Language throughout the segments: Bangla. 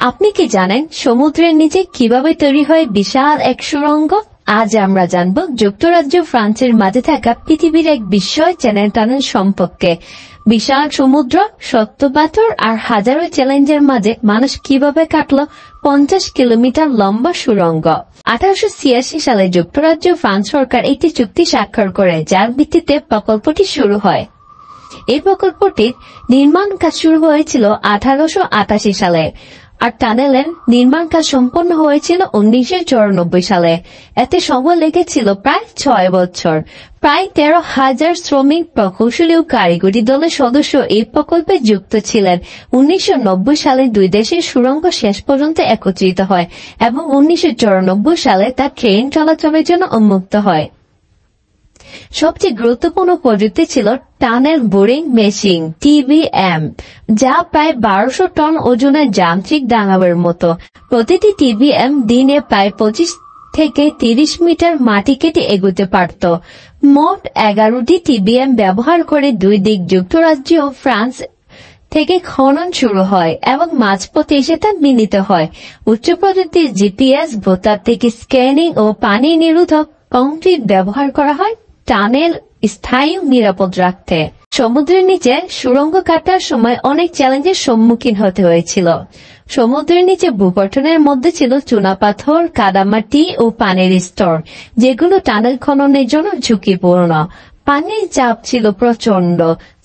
আপনি কি জানেন সমুদ্রের নিচে কিভাবে তৈরি হয় বিশাল এক সুড়ঙ্গ? আজ আমরা জানব যুক্তরাজ্য ফ্রান্সের মাঝে থাকা পৃথিবীর এক বিস্ময় চ্যানেল টানেল সম্পর্কে। বিশাল সমুদ্র, শক্ত পাথর আর হাজারো চ্যালেঞ্জের মাঝে মানুষ কিভাবে কাটলো 50 কিলোমিটার লম্বা সুড়ঙ্গ। 1886 সালে যুক্তরাজ্য ফ্রান্স সরকার একটি চুক্তি স্বাক্ষর করে, যার ভিত্তিতে প্রকল্পটি শুরু হয়। এই প্রকল্পটির নির্মাণ কাজ শুরু হয়েছিল 1888 সালে, আর টানেলের নির্মাণ কাজ সম্পন্ন হয়েছিল 1994 সালে। এতে সময় লেগেছিল প্রায় 6 বছর। প্রায় 13,000 শ্রমিক, প্রকৌশলী ও কারিগরি দলের সদস্য এই প্রকল্পে যুক্ত ছিলেন। 1990 সালে দুই দেশের সুড়ঙ্গ শেষ পর্যন্ত একত্রিত হয় এবং 1994 সালে তা ট্রেন চলাচলের জন্য উন্মুক্ত হয়। সবচেয়ে গুরুত্বপূর্ণ প্রযুক্তি ছিল টানেল বোরিং মেশিন (TBM), যা প্রায় 1200 টন ওজনের যান্ত্রিক ডাঙাবের মতো। প্রতিটি TBM দিনে প্রায় 25 থেকে 30 মিটার মাটি কেটে এগোতে পারত। মোট 11টি TBM ব্যবহার করে দুই দিক যুক্তরাজ্য ও ফ্রান্স থেকে খনন শুরু হয় এবং মাঝপথে এসে তা মিলিত হয়। উচ্চ প্রযুক্তির GPS, ভূতাত্ত্বিক স্ক্যানিং ও পানি নিরোধক কংক্রিট ব্যবহার করা হয় টানেল স্থায়ী ও নিরাপদ রাখতে। সমুদ্রের নিচে সুড়ঙ্গ কাটার সময় অনেক চ্যালেঞ্জের সম্মুখীন হতে হয়েছিল। সমুদ্রের নিচে ভূগঠনের মধ্যে ছিল চুনাপাথর, কাদামাটি ও পানির স্তর, যেগুলো টানেল খননের জন্য ঝুঁকিপূর্ণ। পানির চাপ ছিল প্রচন্ড,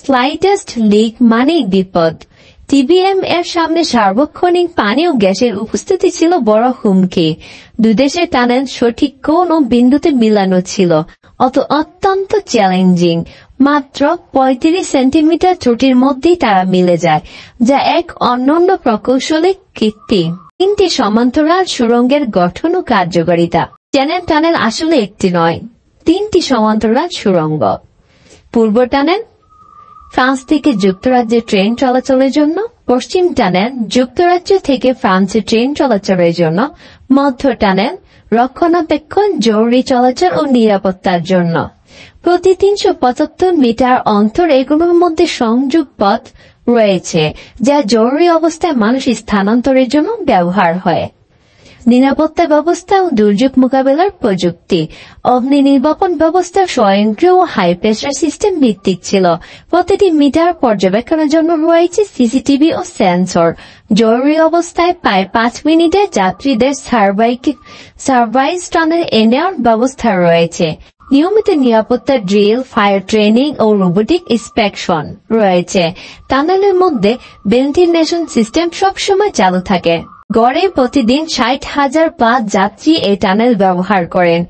স্লাইটেস্ট লিক মানেই বিপদ। TBM এর সামনে সার্বক্ষণিক পানি ও গ্যাসের উপস্থিতি ছিল বড় হুমকি। দুই দেশের টানেল সঠিক কোন ও বিন্দুতে মিলানো ছিল, অত্যন্ত চ্যালেঞ্জিং। মাত্র 35 সেন্টিমিটার ত্রুটির মধ্যেই তারা মিলে যায়, যা এক অনন্য প্রকৌশলিক কীর্তি। 3টি সমান্তরাল সুড়ঙ্গের গঠন ও কার্যকারিতা। চ্যানেল টানেল আসলে একটি নয়, 3টি সমান্তরাল সুড়ঙ্গ। পূর্ব টানেল ফ্রান্স থেকে যুক্তরাজ্যে ট্রেন চলাচলের জন্য, পশ্চিম টানেল যুক্তরাজ্য থেকে ফ্রান্সে ট্রেন চলাচলের জন্য, মধ্য টানেল রক্ষণাবেক্ষণ, জরুরি চলাচল ও নিরাপত্তার জন্য। প্রতি 375 মিটার অন্তর এগুলোর মধ্যে সংযোগ পথ রয়েছে, যা জরুরি অবস্থায় মানুষ স্থানান্তরের জন্য ব্যবহার হয়। নিরাপত্তা ব্যবস্থা ও দুর্যোগ মোকাবেলার প্রযুক্তি। অগ্নি নির্বাপন ব্যবস্থা স্বয়ংক্রিয় ও হাই প্রেসার সিস্টেম ভিত্তিক ছিল। প্রতিটি মিটার পর্যবেক্ষণের জন্য রয়েছে CCTV ও সেন্সর। জরুরি অবস্থায় প্রায় 5 মিনিটে যাত্রীদের সার্ভাইস টানেল নেওয়ার ব্যবস্থা রয়েছে। নিয়মিত নিরাপত্তা ড্রিল, ফায়ার ট্রেনিং ও রোবোটিক ইন্সপেকশন রয়েছে। টানেলের মধ্যে ভেন্টিলেশন সিস্টেম সবসময় চালু থাকে। গড়ে প্রতিদিন 60,000+ যাত্রী এই টানেল ব্যবহার করেন।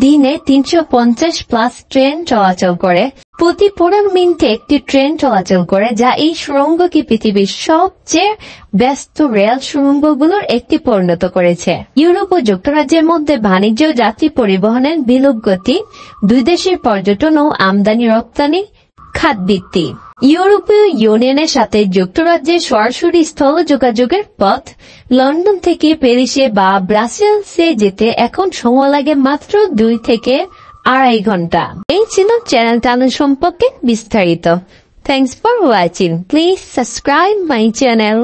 দিনে 350+ ট্রেন চলাচল করে। প্রতি 15 মিনিটে একটি ট্রেন চলাচল করে, যা এই সুড়ঙ্গকে পৃথিবীর সবচেয়ে ব্যস্ত রেল সুড়ঙ্গগুলোর একটি পরিণত করেছে। ইউরোপ ও যুক্তরাজ্যের মধ্যে বাণিজ্য ও যাত্রী পরিবহনের বিলোপ গতি, দুই দেশের পর্যটন ও আমদানি রপ্তানি খাতভিত্তিক। ইউরোপীয় ইউনিয়নের সাথে যুক্তরাজ্যের সরাসরি স্থল যোগাযোগের পথ। লন্ডন থেকে প্যারিসে বা ব্রাসেলসে যেতে এখন সময় লাগে মাত্র 2 থেকে 2.5 ঘন্টা। এই ছিল চ্যানেল টানেল সম্পর্কে বিস্তারিত। Thanks for watching. Please subscribe my channel.